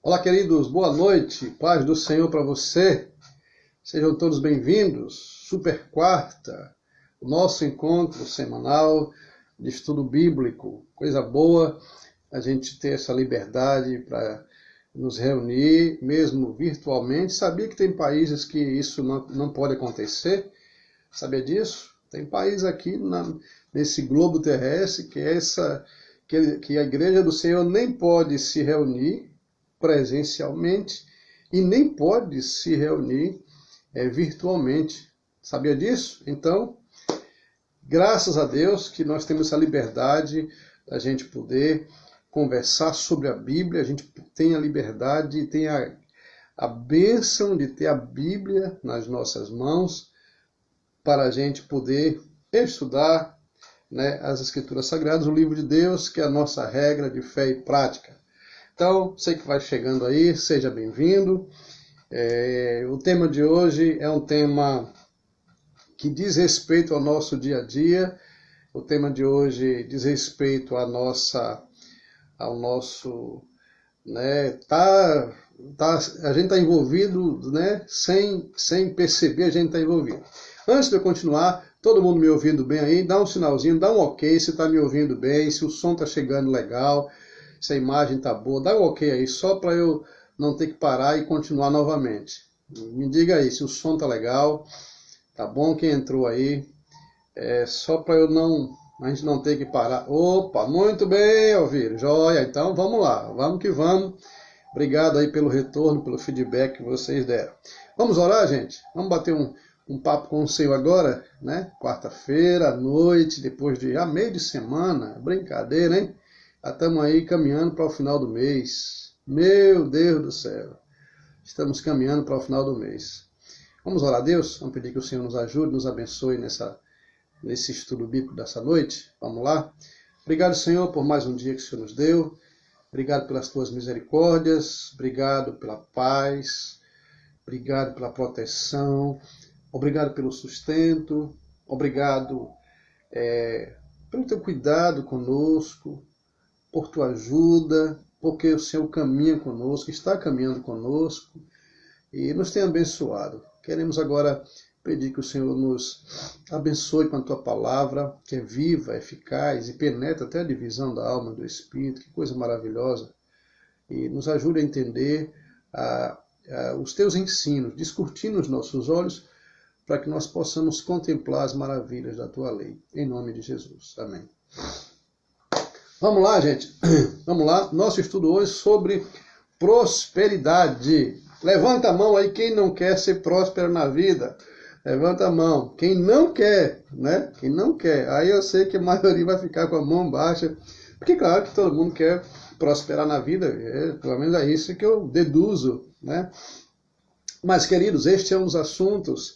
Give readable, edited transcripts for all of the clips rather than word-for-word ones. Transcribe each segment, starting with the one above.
Olá, queridos, boa noite, paz do Senhor para você. Sejam todos bem-vindos. Super quarta, o nosso encontro semanal de estudo bíblico. Coisa boa a gente ter essa liberdade para nos reunir, mesmo virtualmente. Sabia que tem países que isso não pode acontecer? Sabia disso? Tem país aqui nesse globo terrestre que a Igreja do Senhor nem pode se reunir presencialmente e nem pode se reunir virtualmente. Sabia disso? Então, graças a Deus que nós temos essa liberdade da gente poder conversar sobre a Bíblia, a gente tem a liberdade, tem a bênção de ter a Bíblia nas nossas mãos para a gente poder estudar, né, as Escrituras Sagradas, o livro de Deus, que é a nossa regra de fé e prática. Então, você que vai chegando aí, seja bem-vindo. O tema de hoje é um tema que diz respeito ao nosso dia a dia. O tema de hoje diz respeito ao nosso, né, a gente está envolvido, né, sem perceber a gente está envolvido. Antes de eu continuar, todo mundo me ouvindo bem aí, dá um sinalzinho, dá um ok se está me ouvindo bem, se o som está chegando legal, se a imagem está boa, dá um ok aí, só para eu não ter que parar e continuar novamente. Me diga aí se o som está legal, tá bom quem entrou aí, só para a gente não ter que parar. Opa, muito bem, Elvira, joia, então vamos lá, vamos que vamos. Obrigado aí pelo retorno, pelo feedback que vocês deram. Vamos orar, gente? Vamos bater um papo com o Senhor agora, né? Quarta-feira, à noite, depois de meio de semana, brincadeira, hein? Já estamos aí caminhando para o final do mês. Meu Deus do céu. Estamos caminhando para o final do mês. Vamos orar a Deus? Vamos pedir que o Senhor nos ajude, nos abençoe nesse estudo bíblico dessa noite. Vamos lá? Obrigado, Senhor, por mais um dia que o Senhor nos deu. Obrigado pelas tuas misericórdias. Obrigado pela paz. Obrigado pela proteção. Obrigado pelo sustento. Obrigado pelo teu cuidado conosco, por tua ajuda, porque o Senhor caminha conosco, está caminhando conosco e nos tem abençoado. Queremos agora pedir que o Senhor nos abençoe com a tua palavra, que é viva, eficaz e penetra até a divisão da alma e do espírito. Que coisa maravilhosa. E nos ajude a entender os teus ensinos, descortina os nossos olhos, para que nós possamos contemplar as maravilhas da tua lei. Em nome de Jesus. Amém. Vamos lá, gente. Vamos lá. Nosso estudo hoje sobre prosperidade. Levanta a mão aí quem não quer ser próspero na vida. Levanta a mão. Quem não quer, né? Quem não quer. Aí eu sei que a maioria vai ficar com a mão baixa. Porque claro que todo mundo quer prosperar na vida. Pelo menos é isso que eu deduzo, né? Mas, queridos, este é um dos assuntos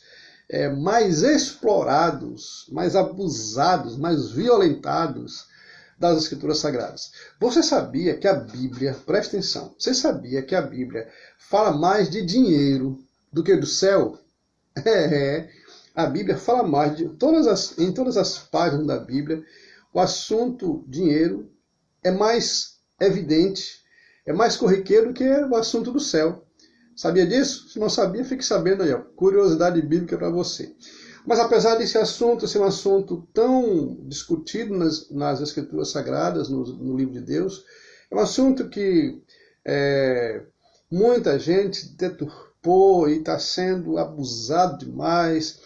mais explorados, mais abusados, mais violentados das Escrituras Sagradas. Você sabia que a Bíblia, presta atenção, você sabia que a Bíblia fala mais de dinheiro do que do céu? A Bíblia fala mais em todas as páginas da Bíblia, o assunto dinheiro é mais evidente, é mais corriqueiro do que o assunto do céu. Sabia disso? Se não sabia, fique sabendo aí, ó. Curiosidade bíblica para você. Mas apesar desse assunto ser um assunto tão discutido nas Escrituras Sagradas, no livro de Deus, é um assunto que muita gente deturpou e está sendo abusado demais.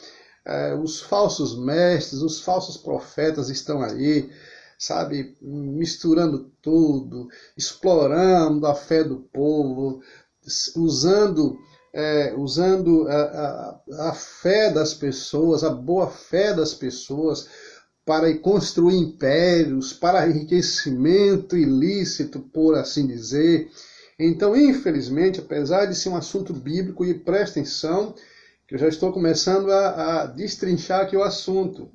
Os falsos mestres, os falsos profetas estão aí, sabe, misturando tudo, explorando a fé do povo, usando a fé das pessoas, a boa fé das pessoas para construir impérios, para enriquecimento ilícito, por assim dizer. Então, infelizmente, apesar de ser um assunto bíblico, e presta atenção, que eu já estou começando a destrinchar aqui o assunto,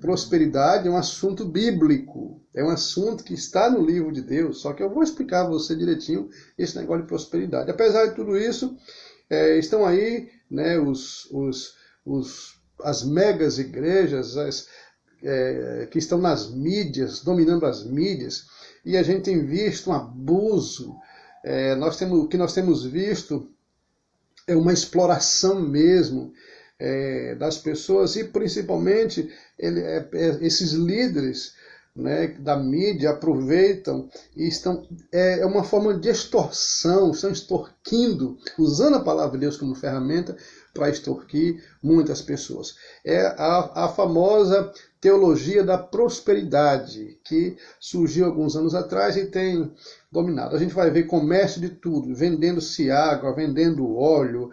prosperidade é um assunto bíblico, é um assunto que está no livro de Deus, só que eu vou explicar a você direitinho esse negócio de prosperidade. Apesar de tudo isso, estão aí, né, as megas igrejas que estão nas mídias, dominando as mídias, e a gente tem visto um abuso. O que nós temos visto é uma exploração mesmo das pessoas, e principalmente esses líderes, né, da mídia aproveitam e é uma forma de extorsão, estão extorquindo, usando a palavra de Deus como ferramenta para extorquir muitas pessoas. É a famosa teologia da prosperidade, que surgiu alguns anos atrás e tem dominado. A gente vai ver comércio de tudo, vendendo-se água, vendendo óleo,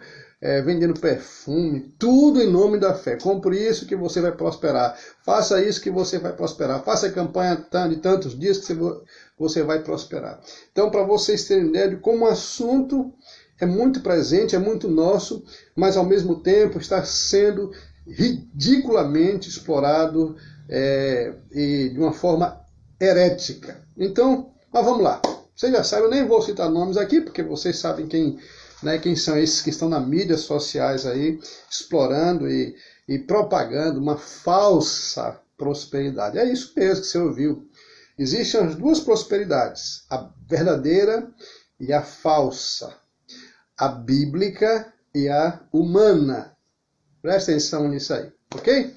vendendo perfume, tudo em nome da fé. Compre isso que você vai prosperar. Faça isso que você vai prosperar. Faça a campanha de tantos dias que você vai prosperar. Então, para vocês terem ideia de como o assunto é muito presente, é muito nosso, mas ao mesmo tempo está sendo ridiculamente explorado e de uma forma herética. Então, mas vamos lá. Vocês já sabem, eu nem vou citar nomes aqui, porque vocês sabem quem são esses que estão nas mídias sociais aí, explorando e propagando uma falsa prosperidade. É isso mesmo que você ouviu. Existem as duas prosperidades, a verdadeira e a falsa, a bíblica e a humana. Presta atenção nisso aí, ok?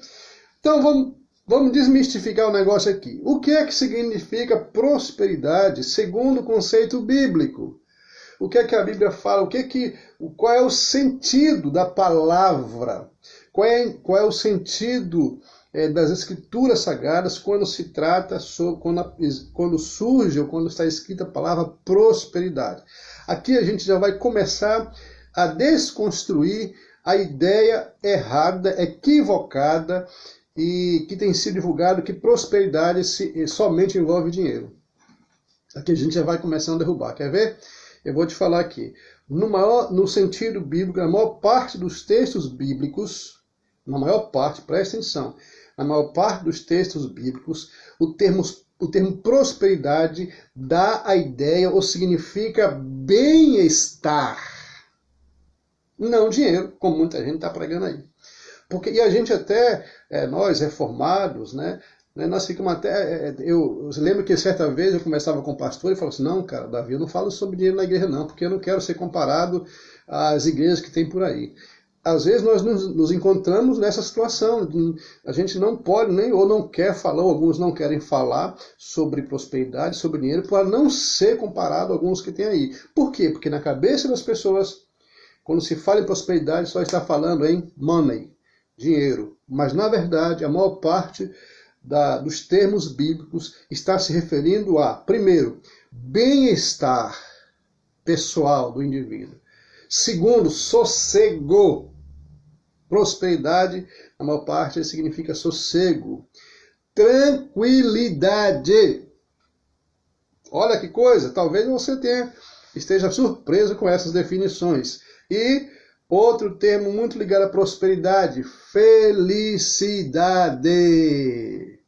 Então vamos desmistificar o negócio aqui. O que é que significa prosperidade segundo o conceito bíblico? O que é que a Bíblia fala? Qual é o sentido da palavra? Qual é o sentido das Escrituras Sagradas quando se trata sobre, quando surge ou quando está escrita a palavra prosperidade? Aqui a gente já vai começar a desconstruir a ideia errada, equivocada e que tem sido divulgado que prosperidade somente envolve dinheiro. Aqui a gente já vai começando a derrubar. Quer ver? Eu vou te falar aqui. No sentido bíblico, na maior parte dos textos bíblicos, na maior parte, presta atenção, na maior parte dos textos bíblicos, o termo prosperidade dá a ideia ou significa bem-estar. Não dinheiro, como muita gente está pregando aí. E a gente até, nós reformados, né? Nós ficamos até. Eu lembro que certa vez eu conversava com o pastor e falou assim: não, cara, Davi, eu não falo sobre dinheiro na igreja, não, porque eu não quero ser comparado às igrejas que tem por aí. Às vezes nós nos encontramos nessa situação. A gente não pode nem ou não quer falar, ou alguns não querem falar sobre prosperidade, sobre dinheiro, para não ser comparado a alguns que tem aí. Por quê? Porque na cabeça das pessoas, quando se fala em prosperidade, só está falando em money, dinheiro. Mas, na verdade, a maior parte dos termos bíblicos está se referindo a, primeiro, bem-estar pessoal do indivíduo. Segundo, sossego. Prosperidade, na maior parte, significa sossego. Tranquilidade. Olha que coisa, talvez você esteja surpreso com essas definições. E outro termo muito ligado à prosperidade, felicidade.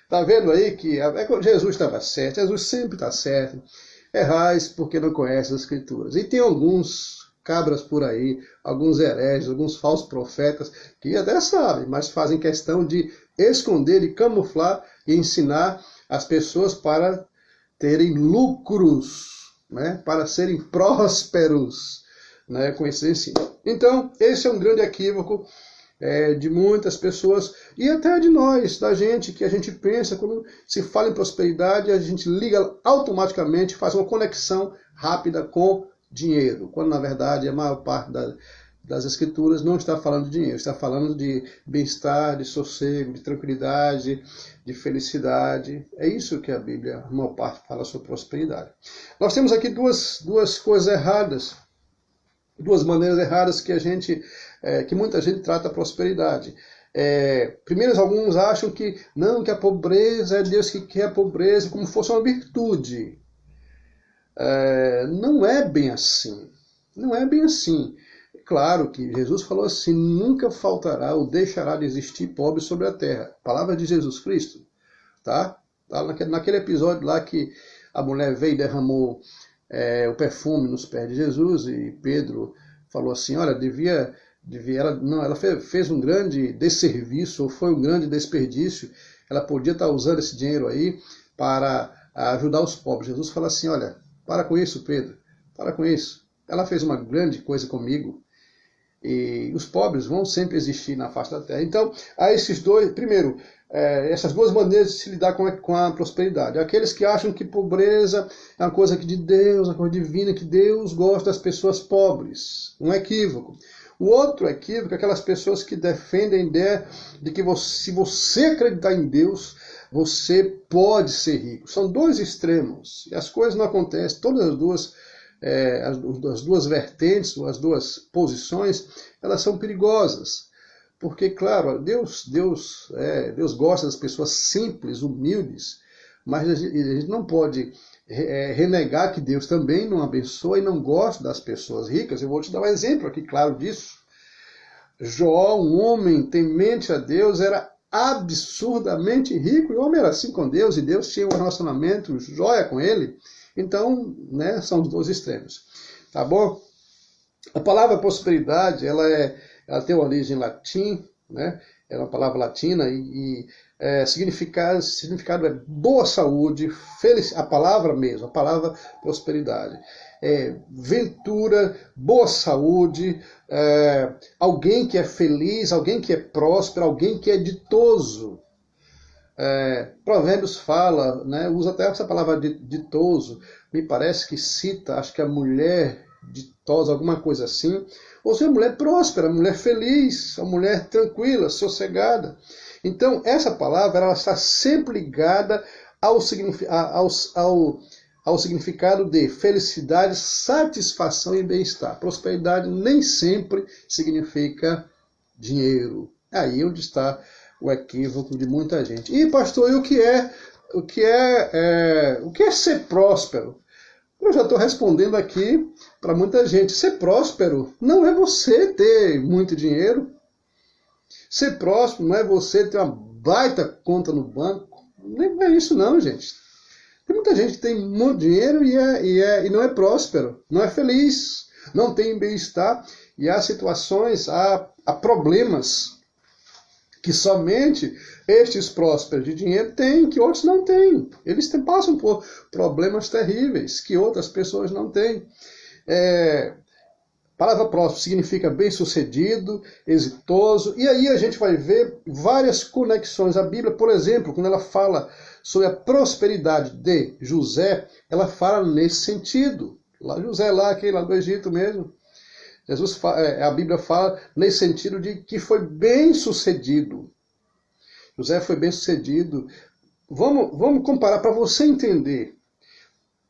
Tá vendo aí que Jesus estava certo, Jesus sempre está certo. Errais porque não conhece as Escrituras. E tem alguns cabras por aí, alguns hereges, alguns falsos profetas, que até sabem, mas fazem questão de esconder, de camuflar e ensinar as pessoas para terem lucros, né, para serem prósperos, né, com esse ensino. Então, esse é um grande equívoco de muitas pessoas e até de nós, da gente, que a gente pensa, quando se fala em prosperidade, a gente liga automaticamente, faz uma conexão rápida com dinheiro, quando na verdade a maior parte das Escrituras não está falando de dinheiro, está falando de bem-estar, de sossego, de tranquilidade, de felicidade. É isso que a Bíblia, a maior parte, fala sobre prosperidade. Nós temos aqui duas coisas erradas, duas maneiras erradas que muita gente trata a prosperidade. Primeiro, alguns acham que não, que a pobreza é Deus que quer a pobreza como fosse uma virtude. Não é bem assim. Não é bem assim. Claro que Jesus falou assim: nunca faltará ou deixará de existir pobre sobre a terra. Palavra de Jesus Cristo. Tá naquele episódio lá que a mulher veio e derramou o perfume nos pés de Jesus, e Pedro falou assim: olha, ela fez um grande desserviço, ou foi um grande desperdício. Ela podia estar usando esse dinheiro aí para a ajudar os pobres. Jesus fala assim, olha, para com isso, Pedro, para com isso. Ela fez uma grande coisa comigo. E os pobres vão sempre existir na face da terra. Então, há esses dois, primeiro, essas duas maneiras de se lidar com a prosperidade. Aqueles que acham que pobreza é uma coisa de Deus, uma coisa divina, que Deus gosta das pessoas pobres. Um equívoco. O outro equívoco é aquelas pessoas que defendem a ideia de que se você acreditar em Deus, você pode ser rico. São dois extremos. E as coisas não acontecem. Todas as duas vertentes, as duas posições, elas são perigosas. Porque, claro, Deus gosta das pessoas simples, humildes, mas a gente não pode renegar que Deus também não abençoa e não gosta das pessoas ricas. Eu vou te dar um exemplo aqui claro disso. Jó, um homem temente a Deus, era absurdamente rico, e o homem era assim com Deus, e Deus tinha um relacionamento jóia com ele. Então, né, são os dois extremos. Tá bom? A palavra prosperidade, ela tem uma origem latim, né? É uma palavra latina e significado é boa saúde, a palavra mesmo, a palavra prosperidade. Ventura, boa saúde, alguém que é feliz, alguém que é próspero, alguém que é ditoso. Provérbios fala, né, usa até essa palavra ditoso, me parece que cita, acho que a mulher ditosa, alguma coisa assim, ou seja, a mulher próspera, a mulher feliz, a mulher tranquila, sossegada. Então, essa palavra ela está sempre ligada ao significado de felicidade, satisfação e bem-estar. Prosperidade nem sempre significa dinheiro. Aí onde está o equívoco de muita gente. E pastor, e o que é ser próspero? Eu já estou respondendo aqui para muita gente. Ser próspero não é você ter muito dinheiro. Ser próspero não é você ter uma baita conta no banco. Nem é isso não, gente. Tem muita gente que tem muito dinheiro e não é próspero, não é feliz, não tem bem-estar. E há situações, há problemas que somente estes prósperos de dinheiro têm, que outros não têm. Eles passam por problemas terríveis que outras pessoas não têm. A palavra próspero significa bem-sucedido, exitoso, e aí a gente vai ver várias conexões. A Bíblia, por exemplo, quando ela fala sobre a prosperidade de José, ela fala nesse sentido. José aquele lá do Egito mesmo. A Bíblia fala nesse sentido de que foi bem-sucedido. José foi bem-sucedido. Vamos comparar para você entender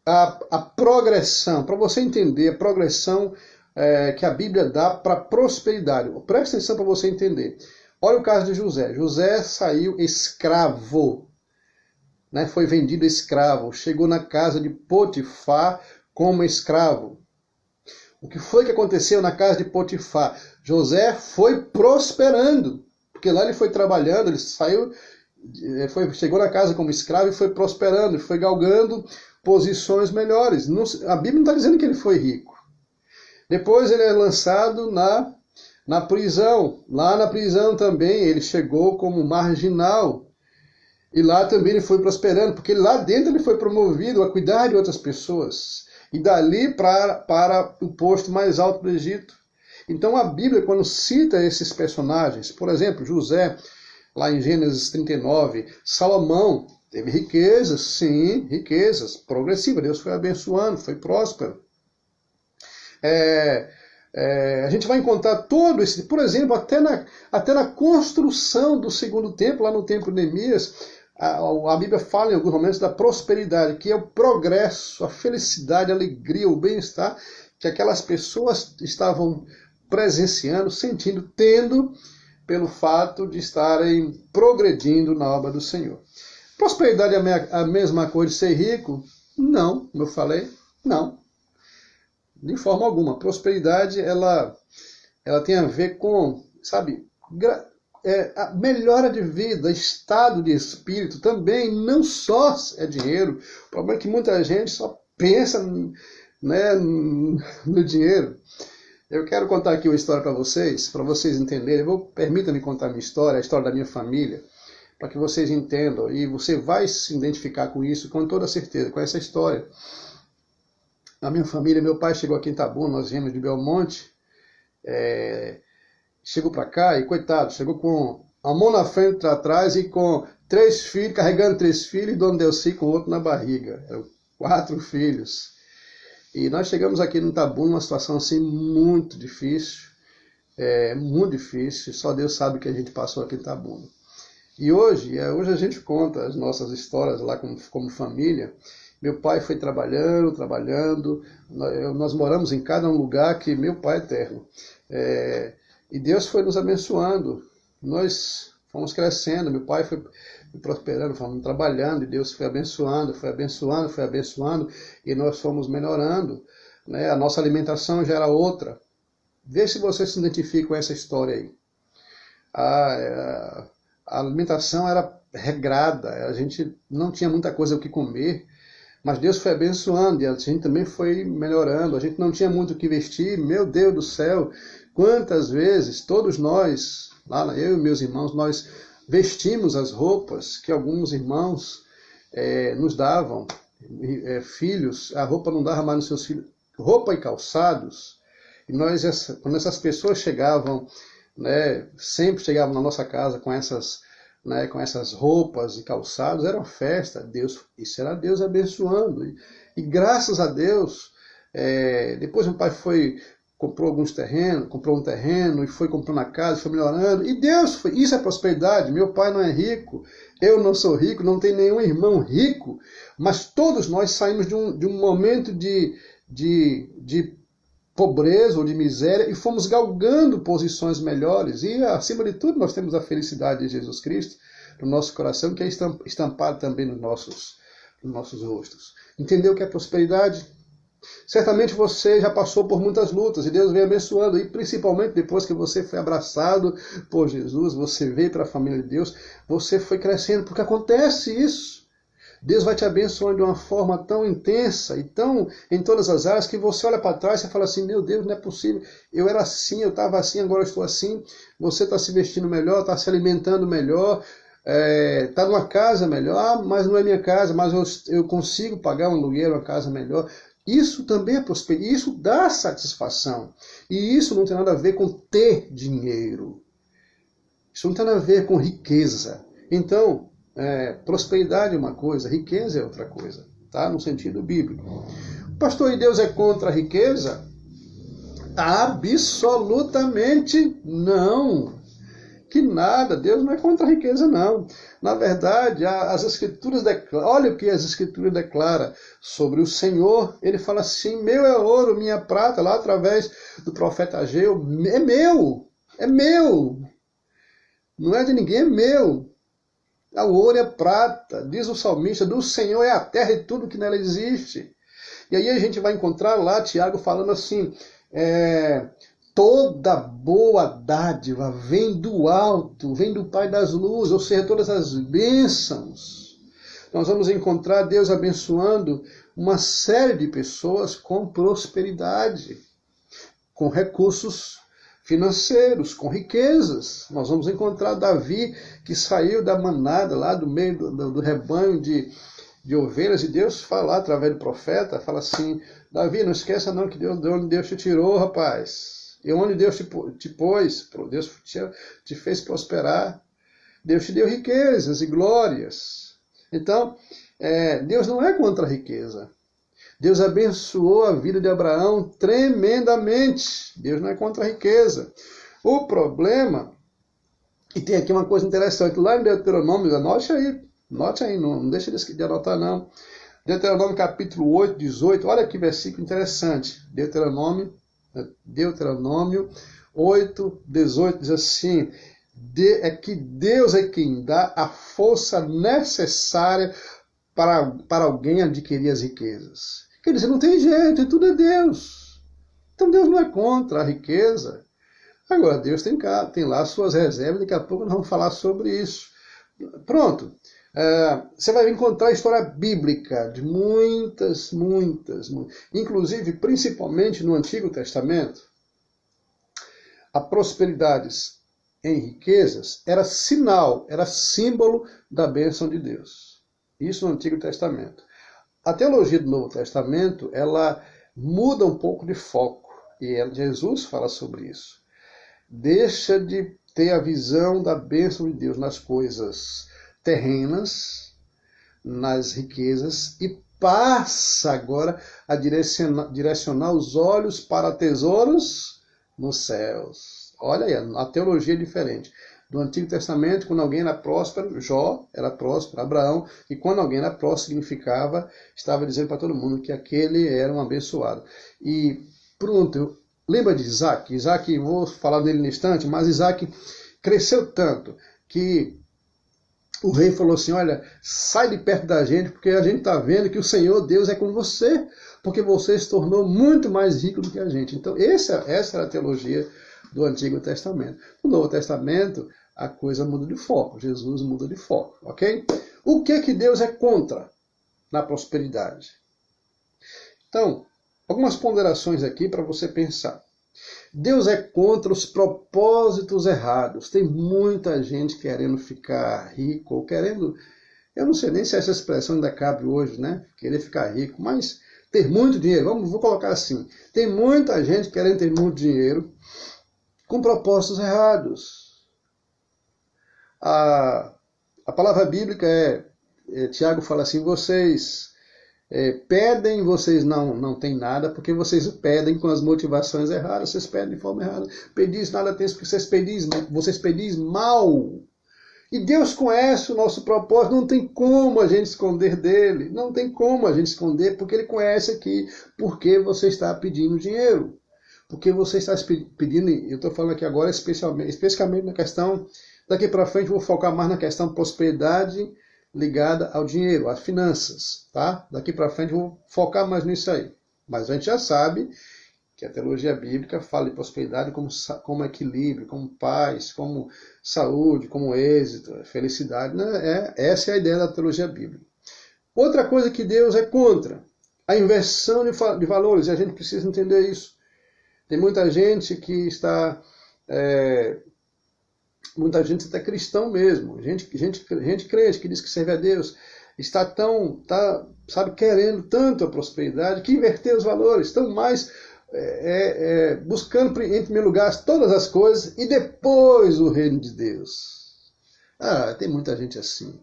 a progressão, para você entender a progressão que a Bíblia dá para a prosperidade. Presta atenção para você entender. Olha o caso de José. José saiu escravo, né? Foi vendido escravo, chegou na casa de Potifar como escravo. O que foi que aconteceu na casa de Potifar? José foi prosperando, porque lá ele foi trabalhando, ele chegou na casa como escravo e foi prosperando, foi galgando posições melhores. A Bíblia não está dizendo que ele foi rico. Depois ele é lançado na prisão. Lá na prisão também ele chegou como marginal. E lá também ele foi prosperando, porque lá dentro ele foi promovido a cuidar de outras pessoas. E dali para o posto mais alto do Egito. Então a Bíblia, quando cita esses personagens, por exemplo, José, lá em Gênesis 39, Salomão, teve riquezas, sim, riquezas, progressivas. Deus foi abençoando, foi próspero. A gente vai encontrar todo esse, por exemplo, até na construção do segundo templo, lá no templo de Neemias, a Bíblia fala em alguns momentos da prosperidade, que é o progresso, a felicidade, a alegria, o bem-estar que aquelas pessoas estavam presenciando, sentindo, tendo, pelo fato de estarem progredindo na obra do Senhor. Prosperidade é a mesma coisa de ser rico? Não, como eu falei, não. De forma alguma. Prosperidade, ela tem a ver com, sabe, a melhora de vida, estado de espírito também, não só é dinheiro. O problema é que muita gente só pensa, né, no dinheiro. Eu quero contar aqui uma história para vocês entenderem. Permita-me contar minha história, a história da minha família, para que vocês entendam, e você vai se identificar com isso com toda certeza, com essa história. A minha família, meu pai chegou aqui em Itabuna, nós viemos de Belmonte, chegou para cá e, coitado, chegou com a mão na frente e atrás e com 3 filhos, carregando 3 filhos, e Dona Delci com outro na barriga. Eram 4 filhos. E nós chegamos aqui no Itabuna numa situação assim muito difícil, só Deus sabe o que a gente passou aqui em Itabuna. E hoje a gente conta as nossas histórias lá como família. Meu pai foi trabalhando, nós moramos em cada um lugar que meu pai é eterno. E Deus foi nos abençoando, nós fomos crescendo, meu pai foi prosperando, fomos trabalhando, e Deus foi abençoando, e nós fomos melhorando, né? A nossa alimentação já era outra. Vê se você se identifica com essa história aí. A alimentação era regrada, a gente não tinha muita coisa o que comer, mas Deus foi abençoando e a gente também foi melhorando. A gente não tinha muito o que vestir, meu Deus do céu, quantas vezes todos nós, lá eu e meus irmãos, nós vestimos as roupas que alguns irmãos nos davam, filhos, a roupa não dava mais nos seus filhos, roupa e calçados, e quando essas pessoas chegavam, né, sempre chegavam na nossa casa com essas roupas e calçados, era uma festa, isso era Deus abençoando, e graças a Deus, depois meu pai comprou um terreno, e foi comprando a casa, foi melhorando, e isso é prosperidade. Meu pai não é rico, eu não sou rico, não tenho nenhum irmão rico, mas todos nós saímos de um momento de pobreza ou de miséria e fomos galgando posições melhores, e acima de tudo nós temos a felicidade de Jesus Cristo no nosso coração, que é estampado também nos nossos rostos. Entendeu o que é prosperidade? Certamente você já passou por muitas lutas e Deus vem abençoando, e principalmente depois que você foi abraçado por Jesus, você veio para a família de Deus, você foi crescendo, porque acontece isso. Deus vai te abençoando de uma forma tão intensa e tão em todas as áreas que você olha para trás e fala assim, meu Deus, não é possível, eu era assim, eu estava assim, agora eu estou assim. Você está se vestindo melhor, está se alimentando melhor, está numa casa melhor, mas não é minha casa, mas eu consigo pagar um aluguel, uma casa melhor. Isso também é prosperidade, isso dá satisfação. E isso não tem nada a ver com ter dinheiro. Isso não tem nada a ver com riqueza. Então, prosperidade é uma coisa, riqueza é outra coisa, tá? No sentido bíblico. Pastor, e Deus é contra a riqueza? Absolutamente não. Que nada, Deus não é contra a riqueza, não. Na verdade, as Escrituras declaram, olha o que as Escrituras declaram sobre o Senhor. Ele fala assim, meu é ouro, minha prata, lá através do profeta Ageu, é meu, não é de ninguém, é meu. O ouro e a prata, diz o salmista, do Senhor é a terra e tudo que nela existe. E aí a gente vai encontrar lá Tiago falando assim, toda boa dádiva vem do alto, vem do Pai das luzes, ou seja, todas as bênçãos. Nós vamos encontrar Deus abençoando uma série de pessoas com prosperidade, com recursos financeiros, com riquezas. Nós vamos encontrar Davi, que saiu da manada, lá do meio do rebanho de ovelhas, e Deus fala através do profeta, fala assim, Davi, não esqueça não que de onde Deus te tirou, rapaz. E onde Deus te pôs, Deus te fez prosperar, Deus te deu riquezas e glórias. Então, Deus não é contra a riqueza. Deus abençoou a vida de Abraão tremendamente. Deus não é contra a riqueza. O problema, e tem aqui uma coisa interessante, lá em Deuteronômio, anote aí, não deixa de anotar não. Deuteronômio capítulo 8, 18, olha que versículo interessante. Deuteronômio 8, 18 diz assim, que Deus é quem dá a força necessária para alguém adquirir as riquezas. Quer dizer, não tem jeito, tudo é Deus. Então Deus não é contra a riqueza. Agora, Deus tem lá suas reservas, daqui a pouco nós vamos falar sobre isso. Pronto. Você vai encontrar a história bíblica de muitas, inclusive, principalmente no Antigo Testamento, a prosperidade em riquezas era sinal, era símbolo da bênção de Deus. Isso no Antigo Testamento. A teologia do Novo Testamento, ela muda um pouco de foco. E Jesus fala sobre isso. Deixa de ter a visão da bênção de Deus nas coisas terrenas, nas riquezas, e passa agora a direcionar os olhos para tesouros nos céus. Olha aí, a teologia é diferente. Do Antigo Testamento, quando alguém era próspero, Jó era próspero, Abraão, e quando alguém era próspero, significava, estava dizendo para todo mundo que aquele era um abençoado. E pronto, lembra de Isaac? Isaac, vou falar dele no instante, mas Isaac cresceu tanto que o rei falou assim, olha, sai de perto da gente, porque a gente está vendo que o Senhor Deus é com você, porque você se tornou muito mais rico do que a gente. Então, essa era a teologia do Antigo Testamento. No Novo Testamento, a coisa muda de foco, Jesus muda de foco, ok? O que Deus é contra na prosperidade? Então, algumas ponderações aqui para você pensar. Deus é contra os propósitos errados. Tem muita gente querendo ficar rico, ou querendo, eu não sei nem se essa expressão ainda cabe hoje, né? Querer ficar rico, mas ter muito dinheiro, vou colocar assim. Tem muita gente querendo ter muito dinheiro com propósitos errados. A palavra bíblica Tiago fala assim, vocês pedem, vocês não têm nada, porque vocês pedem com as motivações erradas, vocês pedem de forma errada. Pedis nada tem, porque vocês pedis mal. E Deus conhece o nosso propósito, não tem como a gente esconder dele, não tem como a gente esconder, porque ele conhece aqui porque você está pedindo dinheiro. Porque você está pedindo, eu estou falando aqui agora especificamente na questão, daqui para frente eu vou focar mais na questão prosperidade ligada ao dinheiro, às finanças, tá? Daqui para frente eu vou focar mais nisso aí. Mas a gente já sabe que a teologia bíblica fala de prosperidade como equilíbrio, como paz, como saúde, como êxito, felicidade, né? Essa é a ideia da teologia bíblica. Outra coisa que Deus é contra, a inversão de valores, e a gente precisa entender isso. Tem muita gente que está... muita gente até cristão mesmo, gente crente que diz que serve a Deus, está sabe, querendo tanto a prosperidade que inverteu os valores, estão mais buscando em primeiro lugar todas as coisas e depois o reino de Deus. Tem muita gente assim.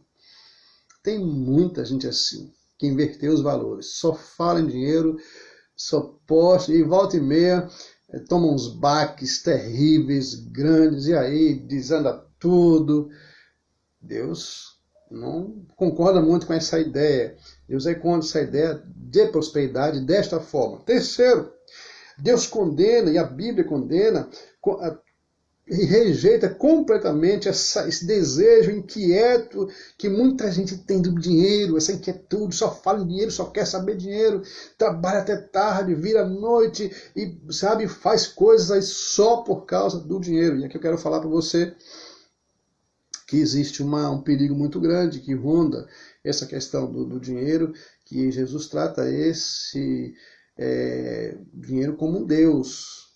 Tem muita gente assim, que inverteu os valores, só fala em dinheiro, só posta, e volta e meia toma uns baques terríveis, grandes, e aí desanda tudo. Deus não concorda muito com essa ideia. Deus é contra essa ideia de prosperidade desta forma. Terceiro, Deus condena, e a Bíblia condena, e rejeita completamente esse desejo inquieto que muita gente tem do dinheiro, essa inquietude, só fala em dinheiro, só quer saber dinheiro, trabalha até tarde, vira à noite e, sabe, faz coisas aí só por causa do dinheiro. E aqui eu quero falar para você que existe um perigo muito grande que ronda essa questão do dinheiro, que Jesus trata esse dinheiro como um Deus.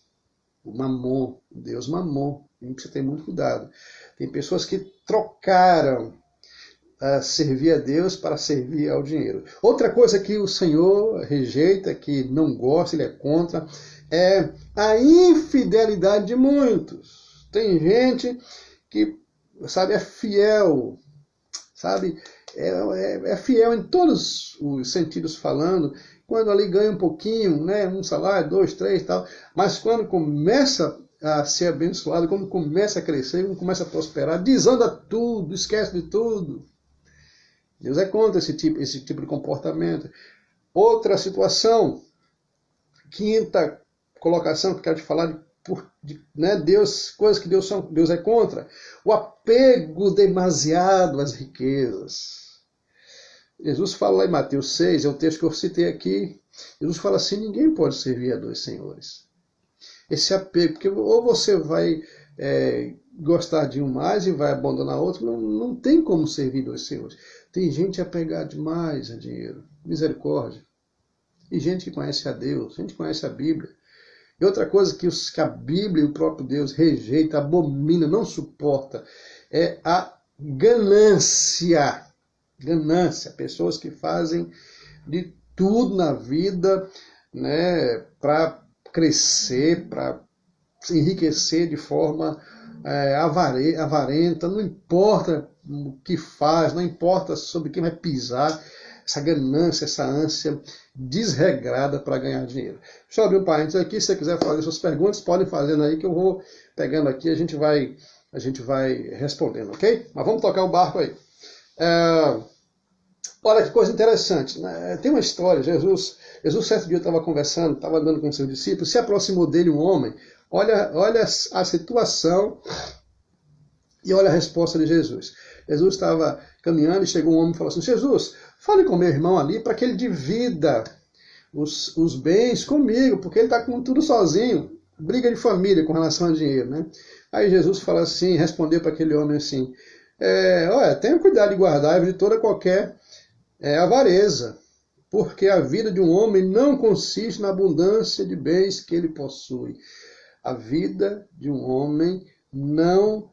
O mamon, Deus mamon. A gente precisa ter muito cuidado. Tem pessoas que trocaram servir a Deus para servir ao dinheiro. Outra coisa que o Senhor rejeita, que não gosta, ele é contra, é a infidelidade de muitos. Tem gente que, sabe, é fiel, sabe, é fiel em todos os sentidos falando, quando ali ganha um pouquinho, né, um salário, 2, 3 e tal, mas quando começa a ser abençoado, quando começa a crescer, quando começa a prosperar, desanda tudo, esquece de tudo. Deus é contra esse tipo de comportamento. Outra situação, quinta colocação que eu quero te falar né, coisas que Deus é contra, o apego demasiado às riquezas. Jesus fala lá em Mateus 6, é o texto que eu citei aqui, Jesus fala assim, ninguém pode servir a dois senhores. Esse apego, porque ou você vai gostar de um mais e vai abandonar outro, não tem como servir dois senhores. Tem gente apegada demais a dinheiro, misericórdia. E gente que conhece a Deus, gente que conhece a Bíblia, E outra coisa que a Bíblia e o próprio Deus rejeita, abomina, não suporta, é a ganância. Ganância. Pessoas que fazem de tudo na vida, né, para crescer, para se enriquecer de forma avarenta, não importa o que faz, não importa sobre quem vai pisar, essa ganância, essa ânsia desregrada para ganhar dinheiro. Deixa eu abrir um parênteses aqui, se você quiser fazer suas perguntas, podem fazendo aí que eu vou pegando aqui, a gente vai respondendo, ok? Mas vamos tocar o barco aí. Olha que coisa interessante, né? Tem uma história, Jesus certo dia estava conversando, estava andando com seus discípulos, se aproximou dele um homem, olha a situação e olha a resposta de Jesus. Jesus estava caminhando e chegou um homem e falou assim, Jesus, fale com meu irmão ali para que ele divida os bens comigo, porque ele está com tudo sozinho, briga de família com relação a dinheiro, né? Aí Jesus fala assim, respondeu para aquele homem assim, olha, tenha cuidado de guardar de toda qualquer avareza, porque a vida de um homem não consiste na abundância de bens que ele possui. A vida de um homem não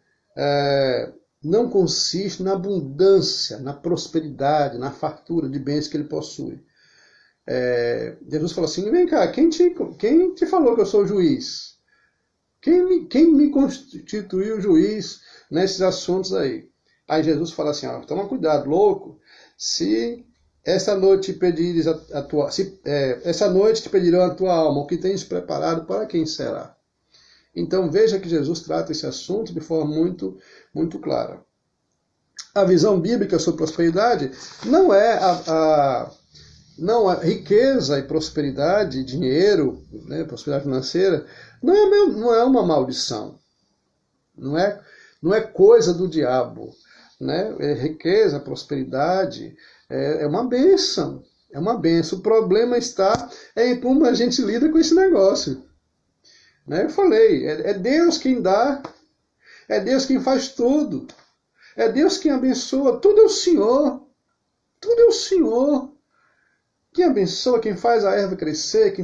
consiste na abundância, na prosperidade, na fartura de bens que ele possui. Jesus falou assim, vem cá, quem te falou que eu sou juiz? Quem me constituiu juiz nesses assuntos aí? Aí Jesus fala assim, toma cuidado, louco, se essa noite te pedires essa noite te pedirão a tua alma, o que tens preparado, para quem será? Então veja que Jesus trata esse assunto de forma muito, muito clara. A visão bíblica sobre prosperidade não é a riqueza e prosperidade, dinheiro, né, prosperidade financeira, não é uma maldição. Não é coisa do diabo. Né? Riqueza, prosperidade, é uma bênção. É uma bênção. O problema está em como a gente lida com esse negócio. Né? Eu falei, é Deus quem dá, é Deus quem faz tudo, é Deus quem abençoa, tudo é o Senhor. Tudo é o Senhor. Quem abençoa, quem faz a erva crescer,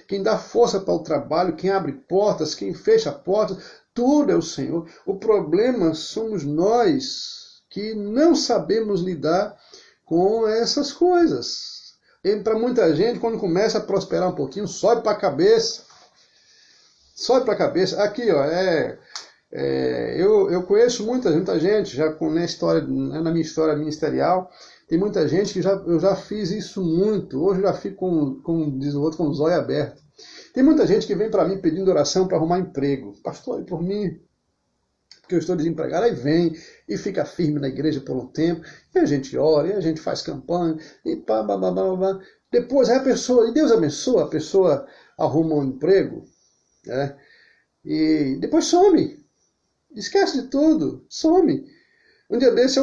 quem dá força para o trabalho, quem abre portas, quem fecha portas, tudo é o Senhor. O problema somos nós que não sabemos lidar com essas coisas. E para muita gente, quando começa a prosperar um pouquinho, sobe para a cabeça. Sobe para a cabeça. Aqui, ó, eu conheço muita gente, já na minha história ministerial, tem muita gente que eu já fiz isso muito. Hoje eu já fico, como diz o outro, com os olhos abertos. Tem muita gente que vem para mim pedindo oração para arrumar emprego. Pastor, ore por mim, porque eu estou desempregado. Aí vem e fica firme na igreja por um tempo, e a gente ora, e a gente faz campanha, e pá. Depois aí a pessoa, e Deus abençoa, a pessoa arruma um emprego, né? E depois some. Esquece de tudo, some. Um dia desse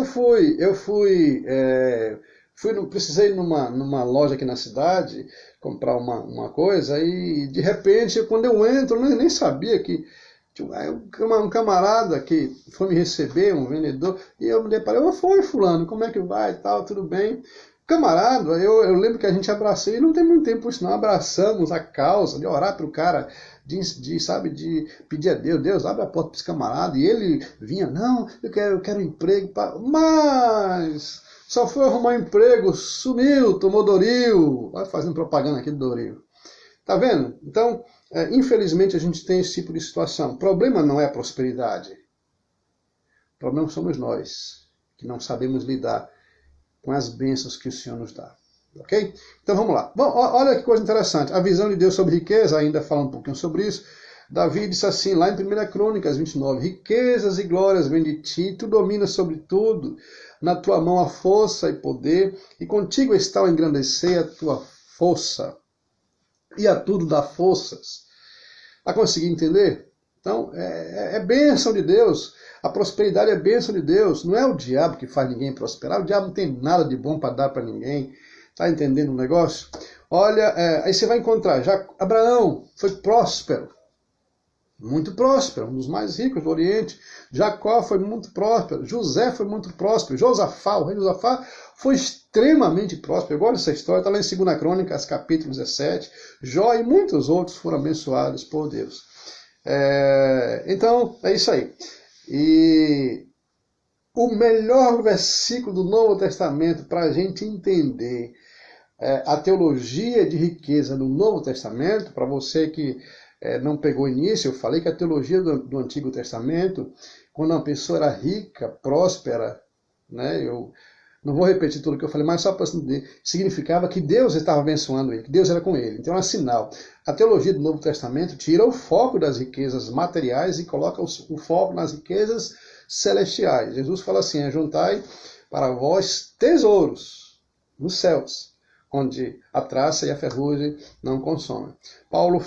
precisei ir numa loja aqui na cidade comprar uma coisa e de repente quando eu entro eu nem sabia que um camarada que foi me receber, um vendedor, e eu me deparei, foi fulano, como é que vai e tal, tudo bem? Camarada, eu lembro que a gente abraçou, e não tem muito tempo isso não, abraçamos a causa de orar para o cara, de pedir a Deus abre a porta para esse camarada, e ele vinha, não, eu quero um emprego, mas só foi arrumar um emprego, sumiu, tomou Doril, vai fazendo propaganda aqui do Doril. Tá vendo? Então, infelizmente a gente tem esse tipo de situação. O problema não é a prosperidade, o problema somos nós, que não sabemos lidar com as bênçãos que o Senhor nos dá. Ok? Então vamos lá. Bom, olha que coisa interessante. A visão de Deus sobre riqueza, ainda fala um pouquinho sobre isso. Davi disse assim, lá em 1 Crônicas 29, riquezas e glórias vêm de ti, tu dominas sobre tudo, na tua mão a força e poder, e contigo está o engrandecer a tua força, e a tudo dá forças. Está conseguindo entender? Então, é bênção de Deus. A prosperidade é bênção de Deus. Não é o diabo que faz ninguém prosperar. O diabo não tem nada de bom para dar para ninguém. Está entendendo o negócio? Olha, aí você vai encontrar. Abraão foi próspero. Muito próspero. Um dos mais ricos do Oriente. Jacó foi muito próspero. José foi muito próspero. Josafá, o rei Josafá, foi extremamente próspero. Eu gosto dessa história, está lá em 2 Crônicas, capítulo 17. Jó e muitos outros foram abençoados por Deus. Então, é isso aí. E o melhor versículo do Novo Testamento para a gente entender a teologia de riqueza no Novo Testamento, para você que não pegou início, eu falei que a teologia do Antigo Testamento, quando uma pessoa era rica, próspera, né, eu não vou repetir tudo o que eu falei, mas só para você entender, significava que Deus estava abençoando ele, que Deus era com ele. Então é um sinal. A teologia do Novo Testamento tira o foco das riquezas materiais e coloca o foco nas riquezas celestiais. Jesus fala assim, ajuntai para vós tesouros nos céus, onde a traça e a ferrugem não consomem. Paulo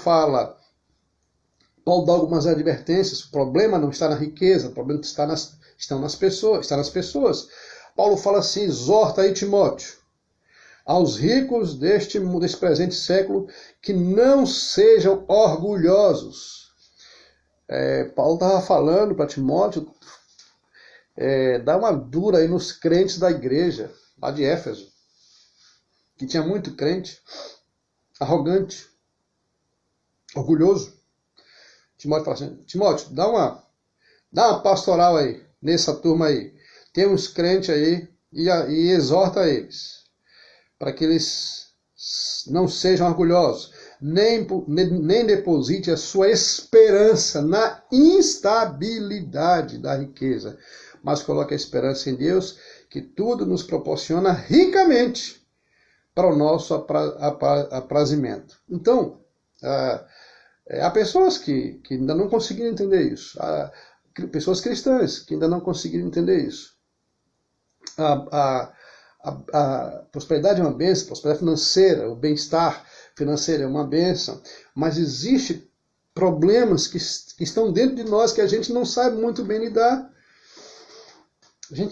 dá algumas advertências, o problema não está na riqueza, o problema está nas pessoas. Paulo fala assim, exorta aí Timóteo, aos ricos deste presente século, que não sejam orgulhosos. Paulo estava falando para Timóteo, dá uma dura aí nos crentes da igreja, lá de Éfeso, que tinha muito crente, arrogante, orgulhoso. Timóteo fala assim, Timóteo, dá uma pastoral aí, nessa turma aí. Tem uns crentes aí e exorta eles, para que eles não sejam orgulhosos, nem deposite a sua esperança na instabilidade da riqueza, mas coloque a esperança em Deus, que tudo nos proporciona ricamente para o nosso aprazimento. Então, há pessoas que ainda não conseguiram entender isso. Há pessoas cristãs que ainda não conseguiram entender isso. A prosperidade é uma bênção, a prosperidade financeira, o bem-estar financeiro é uma bênção, mas existem problemas que estão dentro de nós que a gente não sabe muito bem lidar.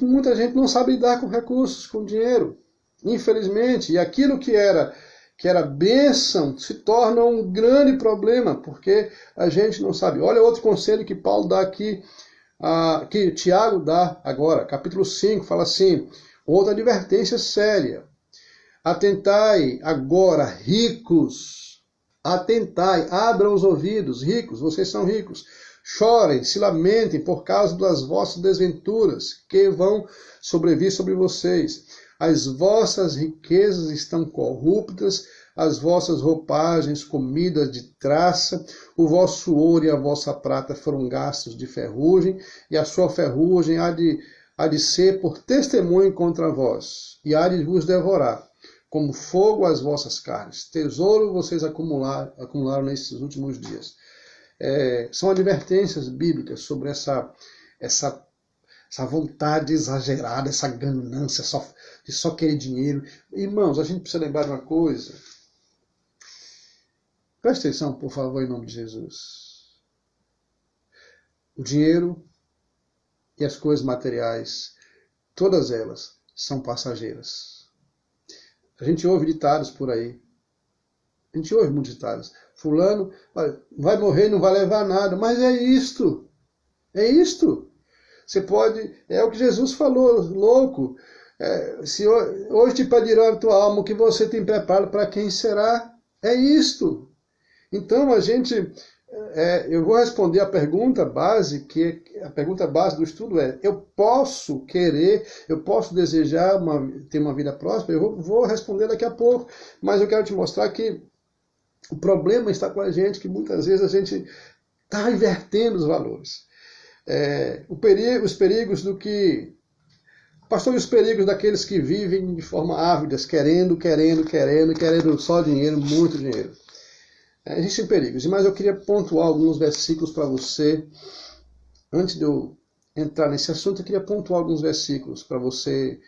Muita gente não sabe lidar com recursos, com dinheiro, infelizmente. E aquilo que era bênção se torna um grande problema, porque a gente não sabe. Olha outro conselho que Paulo dá aqui, que Tiago dá agora, capítulo 5, fala assim, outra advertência séria. Atentai agora, ricos, abram os ouvidos, ricos, vocês são ricos. Chorem, se lamentem por causa das vossas desventuras que vão sobrevir sobre vocês. As vossas riquezas estão corruptas, as vossas roupagens comidas de traça, o vosso ouro e a vossa prata foram gastos de ferrugem, e a sua ferrugem há de ser por testemunho contra vós, e há de vos devorar, como fogo as vossas carnes. Tesouro vocês acumularam nesses últimos dias. São advertências bíblicas sobre essa vontade exagerada, essa ganância de só querer dinheiro. Irmãos, a gente precisa lembrar de uma coisa. Preste atenção, por favor, em nome de Jesus. O dinheiro e as coisas materiais, todas elas são passageiras. A gente ouve ditados por aí. A gente ouve muitos ditados. Fulano vai morrer e não vai levar nada. Mas é isto. É isto. Você pode... É o que Jesus falou, louco. Se hoje te pedirão a tua alma, o que você tem preparado, para quem será? É isto. Então a gente... eu vou responder a pergunta base, a pergunta base do estudo é, eu posso querer, eu posso desejar ter uma vida próspera? Eu vou responder daqui a pouco, mas eu quero te mostrar que o problema está com a gente, que muitas vezes a gente está invertendo os valores. Os perigos do que... Pastor, e os perigos daqueles que vivem de forma ávidas, querendo só dinheiro, muito dinheiro. Existem perigos, mas eu queria pontuar alguns versículos para você. Antes de eu entrar nesse assunto, eu queria pontuar alguns versículos para você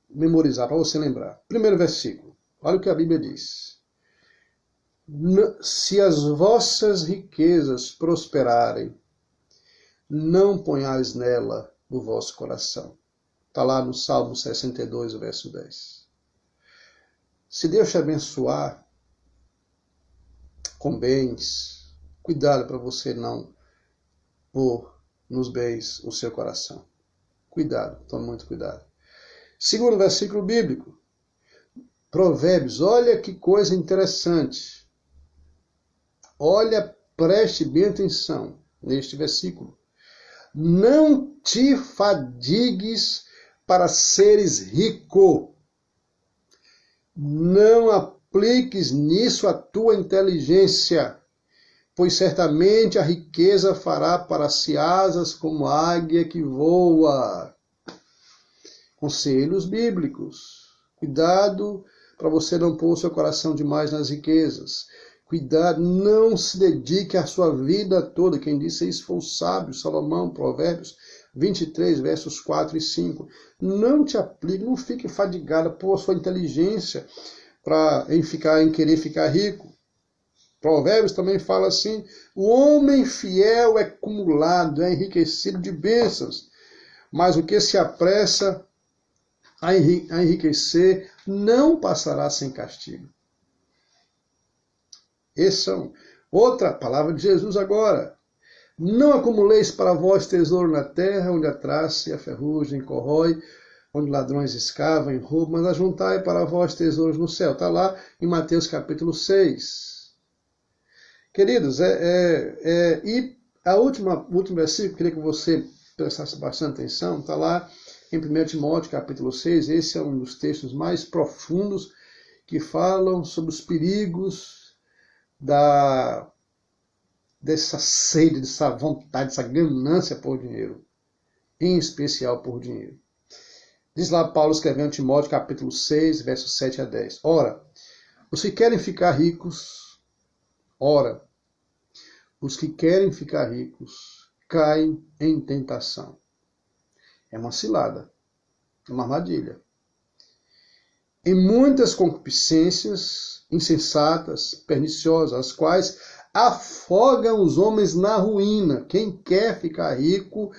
memorizar, para você lembrar. Primeiro versículo, olha o que a Bíblia diz. Se as vossas riquezas prosperarem, não ponhais nela o vosso coração. Está lá no Salmo 62, verso 10. Se Deus te abençoar com bens, cuidado para você não pôr nos bens o seu coração. Cuidado, tome muito cuidado. Segundo versículo bíblico, Provérbios, olha que coisa interessante. Olha, preste bem atenção neste versículo. Não te fadigues para seres rico. Não apliques nisso a tua inteligência, pois certamente a riqueza fará para si asas como águia que voa. Conselhos bíblicos. Cuidado para você não pôr o seu coração demais nas riquezas. Cuidado, não se dedique a sua vida toda. Quem disse isso foi o sábio Salomão, Provérbios 23, versos 4 e 5. Não te aplique, não fique fadigado por sua inteligência em querer ficar rico. Provérbios também fala assim, o homem fiel é acumulado, é enriquecido de bênçãos, mas o que se apressa a enriquecer não passará sem castigo. Essa é outra palavra de Jesus agora. Não acumuleis para vós tesouro na terra, onde a traça e a ferrugem corrói, onde ladrões escavam e roubam, mas ajuntai para vós tesouros no céu. Está lá em Mateus capítulo 6. Queridos, e o último versículo, queria que você prestasse bastante atenção, está lá em 1 Timóteo capítulo 6, esse é um dos textos mais profundos que falam sobre os perigos dessa sede, dessa vontade, dessa ganância por dinheiro, em especial por dinheiro. Diz lá Paulo escrevendo em Timóteo capítulo 6, versos 7 a 10. Ora, os que querem ficar ricos, caem em tentação. É uma cilada, é uma armadilha. Em muitas concupiscências insensatas, perniciosas, as quais afogam os homens na ruína. Quem quer ficar rico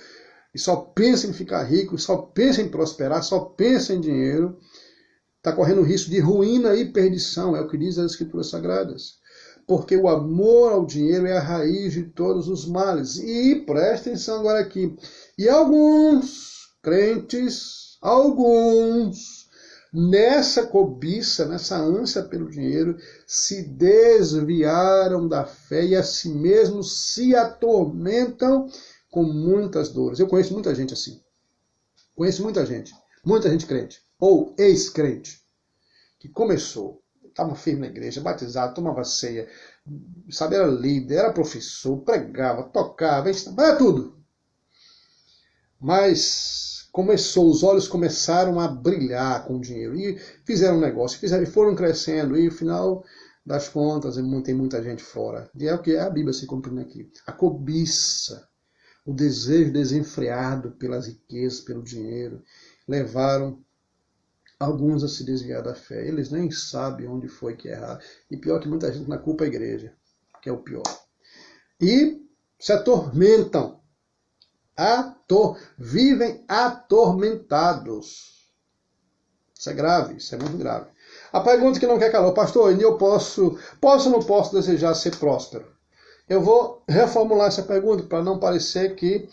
e só pensa em ficar rico, só pensa em prosperar, só pensa em dinheiro, está correndo risco de ruína e perdição, é o que diz as Escrituras Sagradas. Porque o amor ao dinheiro é a raiz de todos os males. E presta atenção agora aqui. E alguns crentes, nessa cobiça, nessa ânsia pelo dinheiro, se desviaram da fé e a si mesmos se atormentam com muitas dores. Eu conheço muita gente assim. Conheço muita gente crente, ou ex-crente, que começou, estava firme na igreja, batizado, tomava ceia, sabe, era líder, era professor, pregava, tocava, ensinava, era tudo. Mas os olhos começaram a brilhar com o dinheiro e fizeram um negócio, e foram crescendo, e no final das contas tem muita gente fora. E é o que a Bíblia se cumprindo aqui. A cobiça, o desejo desenfreado pelas riquezas, pelo dinheiro, levaram alguns a se desviar da fé. Eles nem sabem onde foi que erraram. E pior que muita gente na culpa é a igreja, que é o pior. E se atormentam. Vivem atormentados. Isso é grave, isso é muito grave. A pergunta que não quer calar, pastor, eu posso ou não posso desejar ser próspero? Eu vou reformular essa pergunta para não parecer que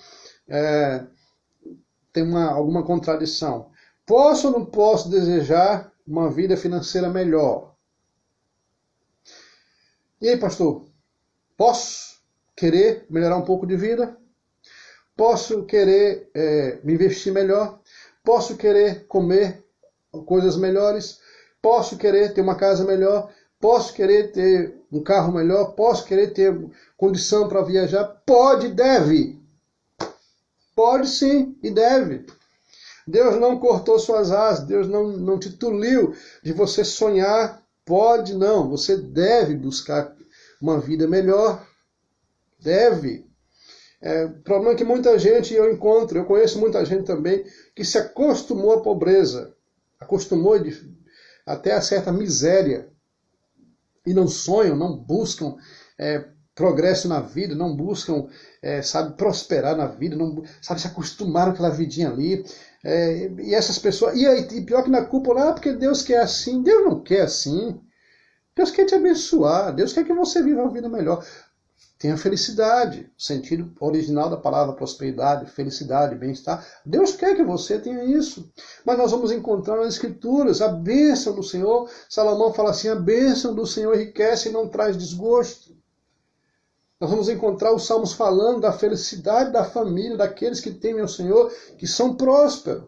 tem alguma contradição. Posso ou não posso desejar uma vida financeira melhor? E aí, pastor? Posso querer melhorar um pouco de vida? Posso querer me investir melhor? Posso querer comer coisas melhores? Posso querer ter uma casa melhor? Posso querer ter um carro melhor? Posso querer ter condição para viajar? Pode e deve. Pode sim e deve. Deus não cortou suas asas, Deus não te toliu de você sonhar. Pode não, você deve buscar uma vida melhor. Deve. O problema é que muita gente eu conheço muita gente também, que se acostumou à pobreza, acostumou até a certa miséria, e não sonham, não buscam progresso na vida, não buscam, prosperar na vida, não, se acostumaram com aquela vidinha ali, e essas pessoas, e pior que na culpa, porque Deus quer assim. Deus não quer assim. Deus quer te abençoar, Deus quer que você viva uma vida melhor. tenha felicidade, o sentido original da palavra prosperidade, felicidade, bem-estar. Deus quer que você tenha isso. Mas nós vamos encontrar nas Escrituras a bênção do Senhor. Salomão fala assim, a bênção do Senhor enriquece e não traz desgosto. Nós vamos encontrar os salmos falando da felicidade da família, daqueles que temem ao Senhor, que são prósperos.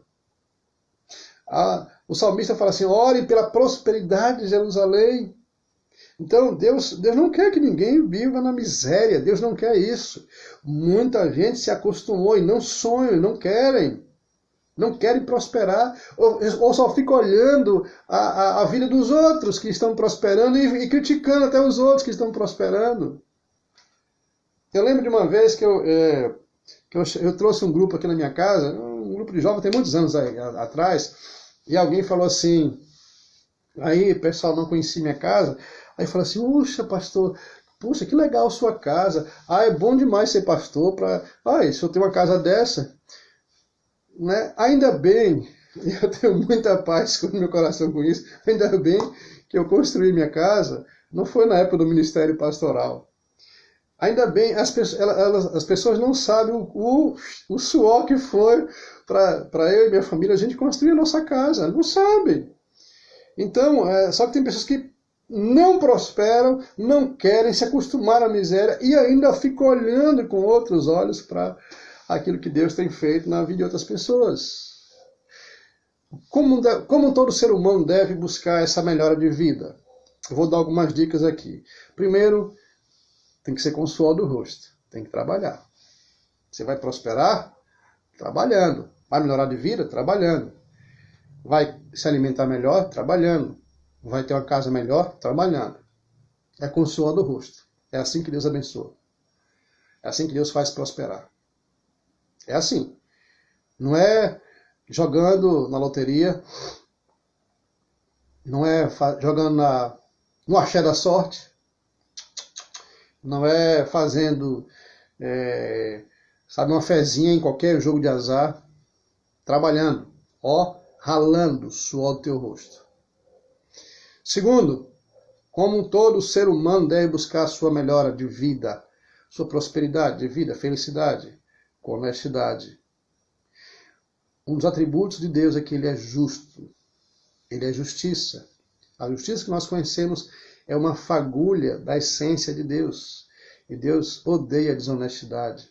O salmista fala assim, ore pela prosperidade de Jerusalém. Então, Deus não quer que ninguém viva na miséria. Deus não quer isso. Muita gente se acostumou e não sonham, não querem. Não querem prosperar. Ou só fica olhando a vida dos outros que estão prosperando e criticando até os outros que estão prosperando. Eu lembro de uma vez que eu trouxe um grupo aqui na minha casa, um grupo de jovens, tem muitos anos atrás, e alguém falou assim, aí o pessoal não conhecia minha casa, aí falou assim, puxa pastor, puxa que legal sua casa, é bom demais ser pastor, se eu tenho uma casa dessa, né? Ainda bem, eu tenho muita paz no meu coração com isso, ainda bem que eu construí minha casa, não foi na época do ministério pastoral. Ainda bem, as pessoas não sabem o suor que foi para eu e minha família a gente construir a nossa casa. Não sabem. Então, só que tem pessoas que não prosperam, não querem se acostumar à miséria e ainda ficam olhando com outros olhos para aquilo que Deus tem feito na vida de outras pessoas. Como todo ser humano deve buscar essa melhora de vida? Eu vou dar algumas dicas aqui. Primeiro, tem que ser com o suor do rosto. Tem que trabalhar. Você vai prosperar? Trabalhando. Vai melhorar de vida? Trabalhando. Vai se alimentar melhor? Trabalhando. Vai ter uma casa melhor? Trabalhando. É com o suor do rosto. É assim que Deus abençoa. É assim que Deus faz prosperar. É assim. Não é jogando na loteria. Não é jogando no axé da sorte. Não é fazendo, uma fezinha em qualquer jogo de azar. Trabalhando, ralando o suor do teu rosto. Segundo, como todo ser humano deve buscar a sua melhora de vida, sua prosperidade de vida, felicidade, com honestidade. Um dos atributos de Deus é que Ele é justo. Ele é justiça. A justiça que nós conhecemos é uma fagulha da essência de Deus. E Deus odeia a desonestidade.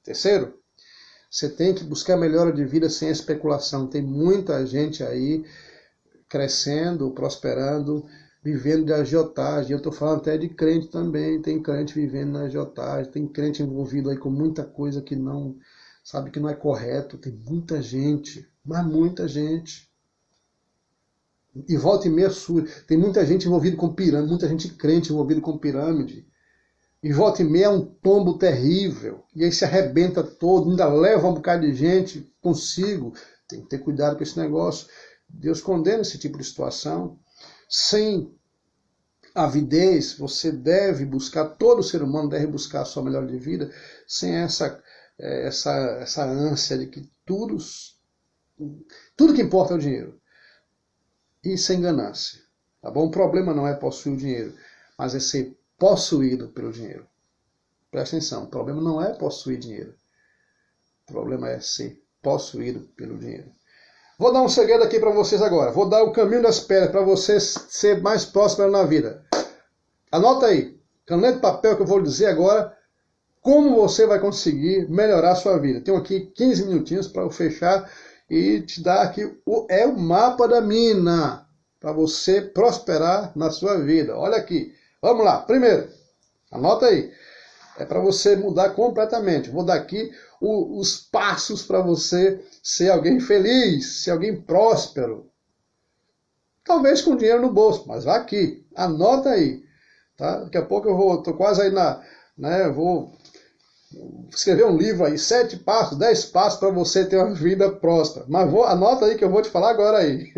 Terceiro, você tem que buscar melhora de vida sem especulação. Tem muita gente aí crescendo, prosperando, vivendo de agiotagem. Eu estou falando até de crente também. Tem crente vivendo na agiotagem. Tem crente envolvido aí com muita coisa que não, sabe, que não é correto. Tem muita gente, mas muita gente. E volta e meia surge. Tem muita gente envolvida com pirâmide, muita gente crente envolvida com pirâmide. E volta e meia é um tombo terrível. E aí se arrebenta todo, ainda leva um bocado de gente consigo. Tem que ter cuidado com esse negócio. Deus condena esse tipo de situação. Sem avidez, você deve buscar, todo ser humano deve buscar a sua melhor de vida, sem essa ânsia de que tudo que importa é o dinheiro. E sem ganância. Tá bom? O problema não é possuir o dinheiro, mas é ser possuído pelo dinheiro. Presta atenção, o problema não é possuir dinheiro. O problema é ser possuído pelo dinheiro. Vou dar um segredo aqui para vocês agora. Vou dar o caminho das pedras para você ser mais próspero na vida. Anota aí, caneta e papel que eu vou dizer agora como você vai conseguir melhorar a sua vida. Tenho aqui 15 minutinhos para eu fechar e te dar aqui o mapa da mina para você prosperar na sua vida. Olha aqui. Vamos lá. Primeiro, anota aí. É para você mudar completamente. Vou dar aqui os passos para você ser alguém feliz, ser alguém próspero. Talvez com dinheiro no bolso, mas vá aqui. Anota aí. Tá? Daqui a pouco estou quase aí vou escrever um livro aí, 7 passos, 10 passos para você ter uma vida próspera. Mas anota aí que eu vou te falar agora aí.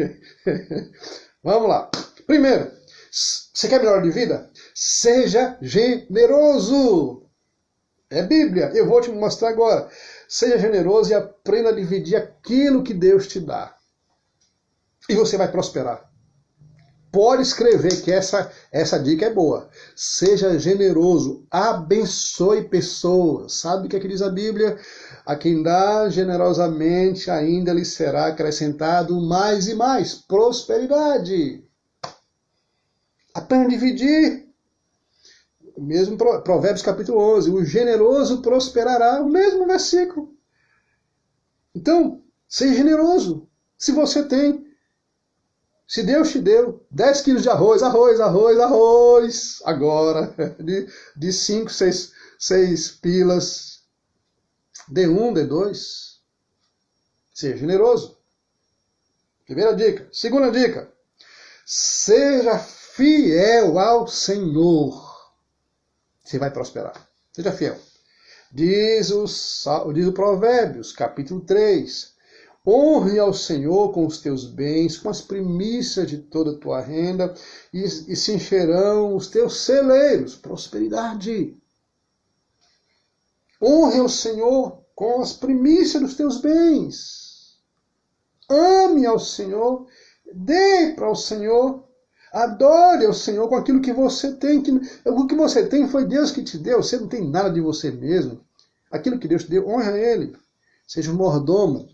Vamos lá. Primeiro, você quer melhor de vida? Seja generoso. É Bíblia, eu vou te mostrar agora. Seja generoso e aprenda a dividir aquilo que Deus te dá. E você vai prosperar. pode escrever que essa dica é boa. Seja generoso, abençoe pessoas. Sabe o que é que diz a Bíblia? A quem dá generosamente, ainda lhe será acrescentado mais e mais prosperidade. Aprenda a dividir. Mesmo Provérbios capítulo 11, o generoso prosperará, o mesmo versículo. Então, seja generoso. Se você tem, se Deus te deu 10 quilos de arroz, agora, de 5, 6 pilas, dê 1, dê 2, seja generoso. Primeira dica. Segunda dica, seja fiel ao Senhor. Você vai prosperar. Seja fiel. Diz o Provérbios, capítulo 3. Honre ao Senhor com os teus bens, com as primícias de toda a tua renda, e se encherão os teus celeiros. Prosperidade. Honre ao Senhor com as primícias dos teus bens. Ame ao Senhor, dê para o Senhor, adore ao Senhor com aquilo que você tem. O que você tem foi Deus que te deu, você não tem nada de você mesmo. Aquilo que Deus te deu, honra Ele. Seja um mordomo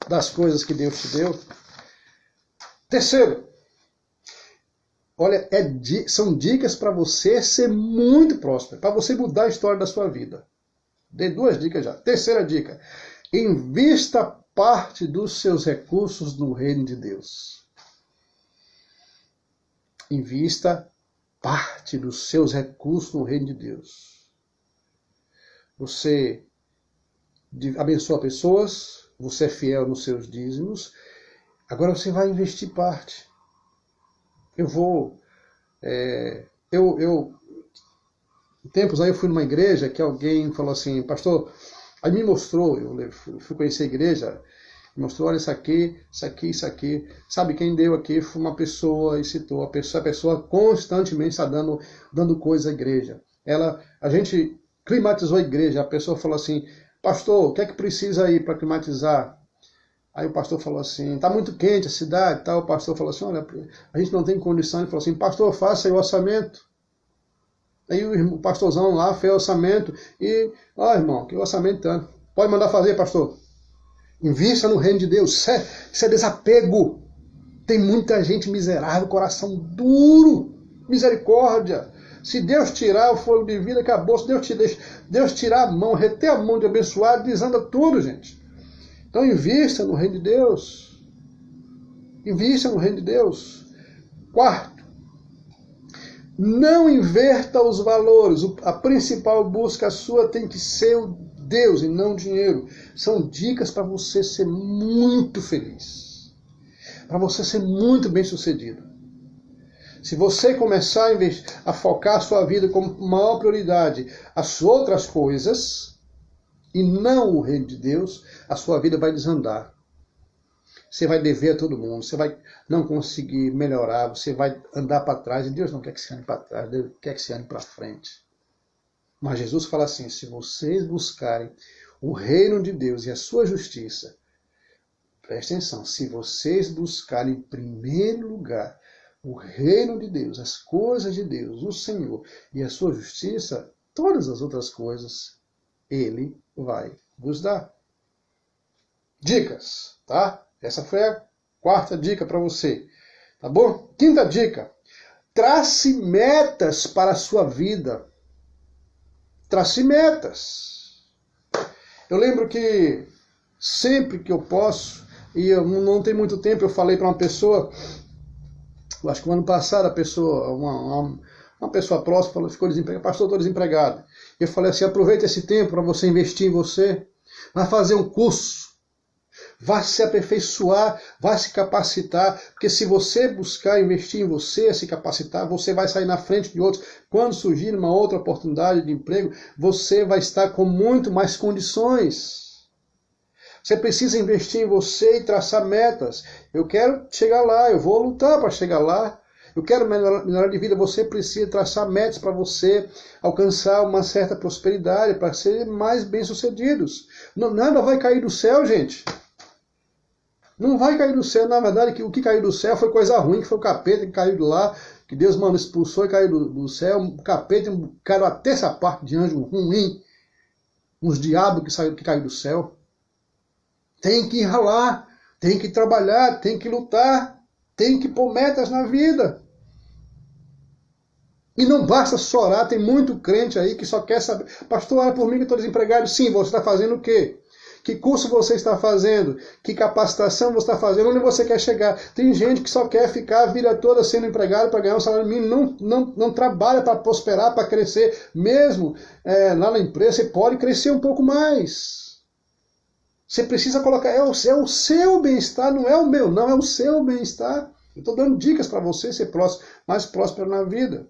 das coisas que Deus te deu. Terceiro, olha, são dicas para você ser muito próspero, para você mudar a história da sua vida. Dei 2 dicas já. Terceira dica, invista parte dos seus recursos no reino de Deus. Invista parte dos seus recursos no reino de Deus. Você abençoa pessoas, você é fiel nos seus dízimos, agora você vai investir parte. Tempos aí eu fui numa igreja que alguém falou assim, pastor, aí me mostrou, eu fui conhecer a igreja, me mostrou, olha isso aqui. Sabe quem deu aqui foi uma pessoa e citou, a pessoa constantemente está dando coisa à igreja. A gente climatizou a igreja, a pessoa falou assim, pastor, o que é que precisa aí para climatizar? Aí o pastor falou assim, está muito quente a cidade, tal. O pastor falou assim, olha, a gente não tem condição. Ele falou assim, pastor, faça aí o orçamento. Aí o pastorzão lá fez o orçamento e, irmão, que orçamento tanto. Pode mandar fazer, pastor. Invista no reino de Deus. Isso é desapego. Tem muita gente miserável, coração duro. Misericórdia. Se Deus tirar o fogo de vida, acabou. Se Deus tirar a mão, reter a mão de abençoar, desanda tudo, gente. Então invista no reino de Deus. Invista no reino de Deus. Quarto, não inverta os valores. A principal busca sua tem que ser o Deus e não o dinheiro. São dicas para você ser muito feliz. Para você ser muito bem sucedido. Se você começar a focar a sua vida como maior prioridade as outras coisas e não o reino de Deus, a sua vida vai desandar. Você vai dever a todo mundo, você vai não conseguir melhorar, você vai andar para trás, e Deus não quer que você ande para trás, Deus quer que você ande para frente. Mas Jesus fala assim, se vocês buscarem o reino de Deus e a sua justiça, preste atenção, se vocês buscarem em primeiro lugar o reino de Deus, as coisas de Deus, o Senhor e a sua justiça, todas as outras coisas Ele vai vos dar. Dicas, tá? Essa foi a 4ª dica para você, tá bom? 5ª dica, trace metas para a sua vida. Trace metas. Eu lembro que sempre que eu posso, e eu não tem muito tempo, eu falei para uma pessoa, eu acho que no ano passado a pessoa, uma pessoa próxima ficou desempregada, pastor, estou desempregado. Eu falei assim, aproveita esse tempo para você investir em você, vai fazer um curso, vai se aperfeiçoar, vai se capacitar, porque se você buscar investir em você, se capacitar, você vai sair na frente de outros. Quando surgir uma outra oportunidade de emprego, você vai estar com muito mais condições. Você precisa investir em você e traçar metas. Eu quero chegar lá, eu vou lutar para chegar lá. Eu quero melhorar de vida, você precisa traçar metas para você alcançar uma certa prosperidade, para ser mais bem-sucedidos. Nada vai cair do céu, gente. Não vai cair do céu, na verdade, que o que caiu do céu foi coisa ruim, que foi o capeta que caiu de lá, que Deus mano expulsou e caiu do céu. O capeta, caiu a terça parte de anjo ruim, uns diabos que caiu do céu. Tem que ralar, tem que trabalhar, tem que lutar, tem que pôr metas na vida. E não basta chorar, tem muito crente aí que só quer saber. Pastor, olha por mim que eu estou desempregado. Sim, você está fazendo o quê? Que curso você está fazendo? Que capacitação você está fazendo? Onde você quer chegar? Tem gente que só quer ficar a vida toda sendo empregado para ganhar um salário mínimo. Não trabalha para prosperar, para crescer. Mesmo lá na empresa, você pode crescer um pouco mais. Você precisa colocar... É o seu bem-estar, não é o meu, não. É o seu bem-estar. Eu estou dando dicas para você ser mais próspero na vida.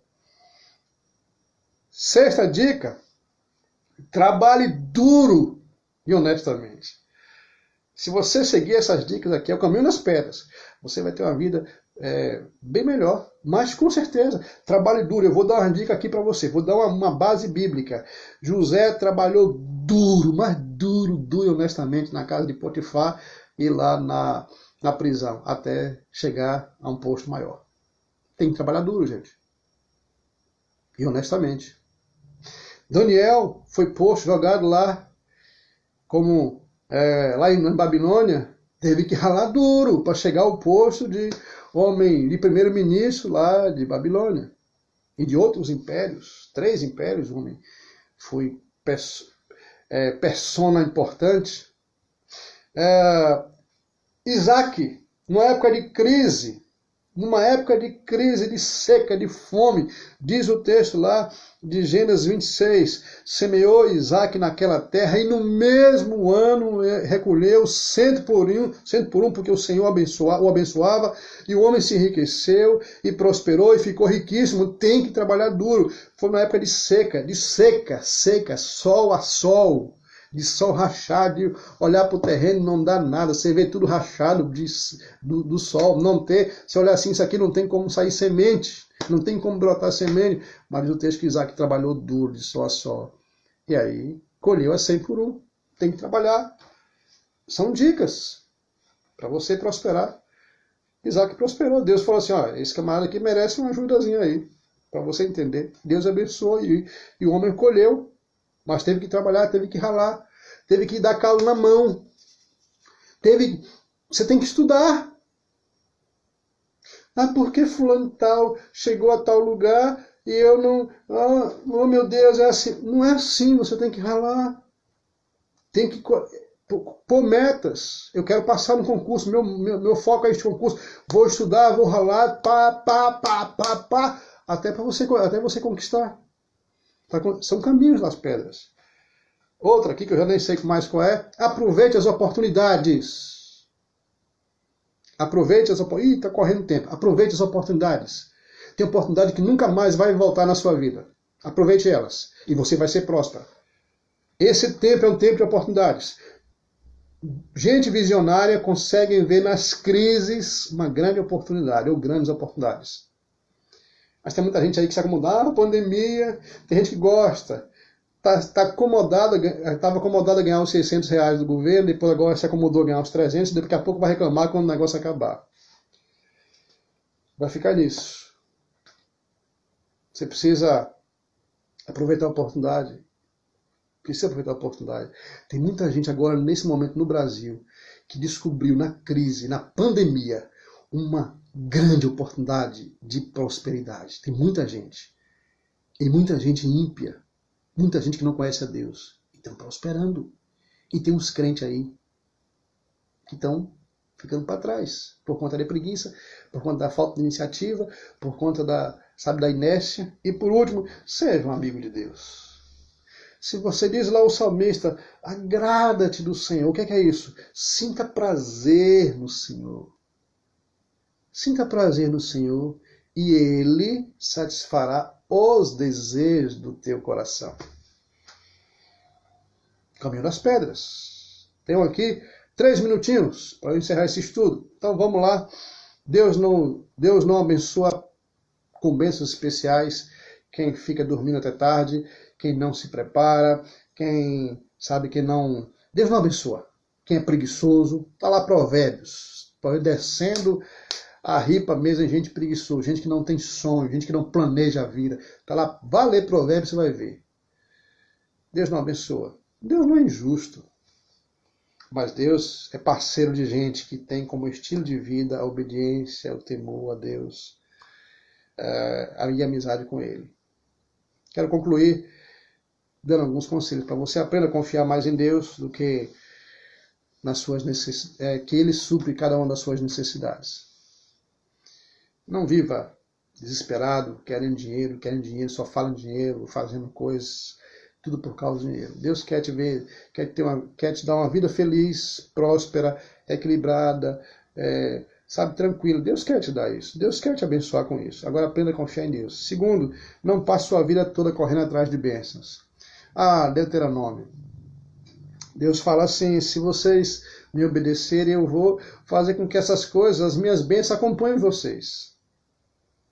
Sexta dica, trabalhe duro e honestamente. Se você seguir essas dicas aqui, é o caminho das pedras. Você vai ter uma vida bem melhor, mas com certeza, trabalhe duro. Eu vou dar uma dica aqui para você, vou dar uma base bíblica. José trabalhou duro, mas duro e honestamente na casa de Potifar e lá na prisão, até chegar a um posto maior. Tem que trabalhar duro, gente. E honestamente. Daniel foi posto, jogado lá, lá em Babilônia, teve que ralar duro para chegar ao posto de homem, de primeiro-ministro lá de Babilônia. E de outros impérios, 3 impérios, homem. Foi persona importante. Isaac, numa época de crise, de seca, de fome, diz o texto lá de Gênesis 26, semeou Isaac naquela terra e no mesmo ano recolheu 100 por um, porque o Senhor o abençoava, e o homem se enriqueceu e prosperou e ficou riquíssimo. Tem que trabalhar duro. Foi uma época de seca, sol a sol. De sol rachado, de olhar para o terreno não dá nada, você vê tudo rachado do sol, não ter, se olhar assim, isso aqui não tem como sair semente, não tem como brotar semente, mas o texto que Isaac trabalhou duro, de sol a sol, e aí colheu a 100 por 1, tem que trabalhar, são dicas para você prosperar. Isaac prosperou, Deus falou assim, ó, esse camarada aqui merece uma ajudazinha aí, para você entender, Deus abençoou e o homem colheu, mas teve que trabalhar, teve que ralar, teve que dar calo na mão. Você tem que estudar. Ah, por que fulano tal chegou a tal lugar e eu não... oh meu Deus, é assim. Não é assim, você tem que ralar. Tem que pôr metas. Eu quero passar no concurso, meu foco é este concurso. Vou estudar, vou ralar, até você conquistar. São caminhos das pedras. Outra aqui que eu já nem sei mais qual é. Aproveite as oportunidades. Aproveite as oportunidades. Ih, está correndo tempo. Aproveite as oportunidades. Tem oportunidade que nunca mais vai voltar na sua vida. Aproveite elas. E você vai ser próspero. Esse tempo é um tempo de oportunidades. Gente visionária consegue ver nas crises uma grande oportunidade, ou grandes oportunidades. Mas tem muita gente aí que se acomoda, pandemia, tem gente que gosta, estava acomodada a ganhar os R$600 do governo, depois agora se acomodou a ganhar os 300, daqui a pouco vai reclamar quando o negócio acabar. Vai ficar nisso. Você precisa aproveitar a oportunidade. Tem muita gente agora, nesse momento no Brasil, que descobriu na crise, na pandemia, uma grande oportunidade de prosperidade. Tem muita gente. E muita gente ímpia. Muita gente que não conhece a Deus. E estão prosperando. E tem uns crentes aí que estão ficando para trás. Por conta da preguiça, por conta da falta de iniciativa, por conta da inércia. E por último, seja um amigo de Deus. Se você diz lá o salmista, agrada-te do Senhor. O que é isso? Sinta prazer no Senhor. Sinta prazer no Senhor e Ele satisfará os desejos do teu coração. Caminho das pedras. Tenho aqui 3 minutinhos para eu encerrar esse estudo. Então vamos lá. Deus não abençoa com bênçãos especiais quem fica dormindo até tarde, quem não se prepara, quem sabe que não... Deus não abençoa. Quem é preguiçoso, está lá Provérbios descendo a ripa mesmo em gente preguiçosa, gente que não tem sonho, gente que não planeja a vida. Tá lá, vá ler Provérbios, você vai ver. Deus não abençoa. Deus não é injusto. Mas Deus é parceiro de gente que tem como estilo de vida a obediência, o temor a Deus, a amizade com Ele. Quero concluir dando alguns conselhos para você. Aprenda a confiar mais em Deus do que nas suas que Ele supre cada uma das suas necessidades. Não viva desesperado, querendo dinheiro, só fala em dinheiro, fazendo coisas, tudo por causa do dinheiro. Deus quer te ver, quer te dar uma vida feliz, próspera, equilibrada, sabe, tranquilo. Deus quer te dar isso. Deus quer te abençoar com isso. Agora aprenda a confiar em Deus. Segundo, não passe sua vida toda correndo atrás de bênçãos. Deuteronômio. Deus fala assim, se vocês me obedecerem, eu vou fazer com que essas coisas, as minhas bênçãos, acompanhem vocês.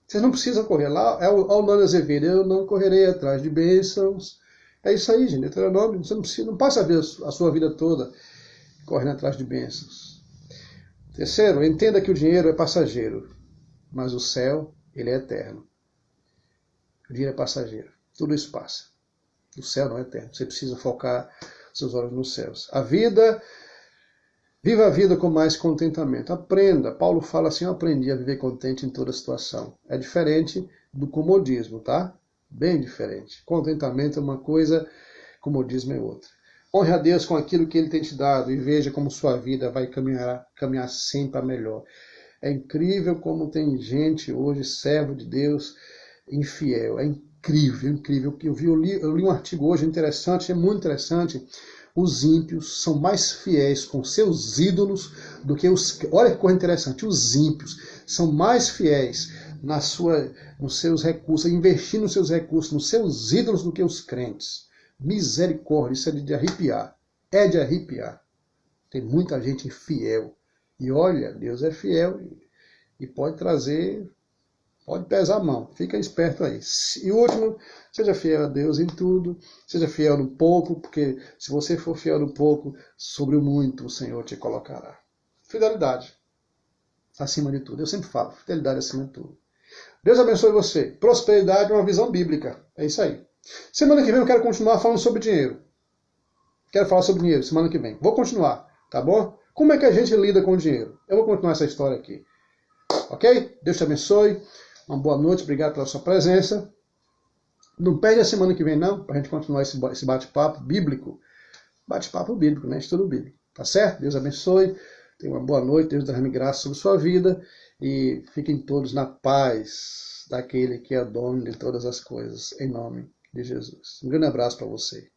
Vocês não precisam correr lá. É o Nando Azevedo, eu não correrei atrás de bênçãos. É isso aí, gente. Deuteronômio, você não passa a sua vida toda correndo atrás de bênçãos. Terceiro, entenda que o dinheiro é passageiro, mas o céu, ele é eterno. O dinheiro é passageiro. Tudo isso passa. O céu não é eterno. Você precisa focar seus olhos nos céus. Viva a vida com mais contentamento. Aprenda. Paulo fala assim, eu aprendi a viver contente em toda situação. É diferente do comodismo, tá? Bem diferente. Contentamento é uma coisa, comodismo é outra. Honre a Deus com aquilo que Ele tem te dado e veja como sua vida vai caminhar sempre a melhor. É incrível como tem gente hoje, servo de Deus, infiel. É incrível, incrível. Eu li um artigo hoje interessante, é muito interessante. Os ímpios são mais fiéis com seus ídolos do que os... Olha que coisa interessante, os ímpios são mais fiéis nos seus recursos, investindo nos seus recursos, nos seus ídolos do que os crentes. Misericórdia, isso é de arrepiar. É de arrepiar. Tem muita gente infiel. E olha, Deus é fiel e pode trazer, pode pesar a mão. Fica esperto aí. E último, seja fiel a Deus em tudo. Seja fiel no pouco, porque se você for fiel no pouco, sobre o muito o Senhor te colocará. Fidelidade. Acima de tudo. Eu sempre falo, fidelidade acima de tudo. Deus abençoe você. Prosperidade é uma visão bíblica. É isso aí. Semana que vem eu quero continuar falando sobre dinheiro. Quero falar sobre dinheiro semana que vem. Vou continuar, tá bom? Como é que a gente lida com o dinheiro? Eu vou continuar essa história aqui. Ok? Deus te abençoe. Uma boa noite. Obrigado pela sua presença. Não perde a semana que vem, não, para a gente continuar esse bate-papo bíblico. Bate-papo bíblico, né? Estudo bíblico. Tá certo? Deus abençoe. Tenha uma boa noite. Deus derrame graça sobre sua vida. E fiquem todos na paz daquele que é dono de todas as coisas. Em nome de Jesus. Um grande abraço para você.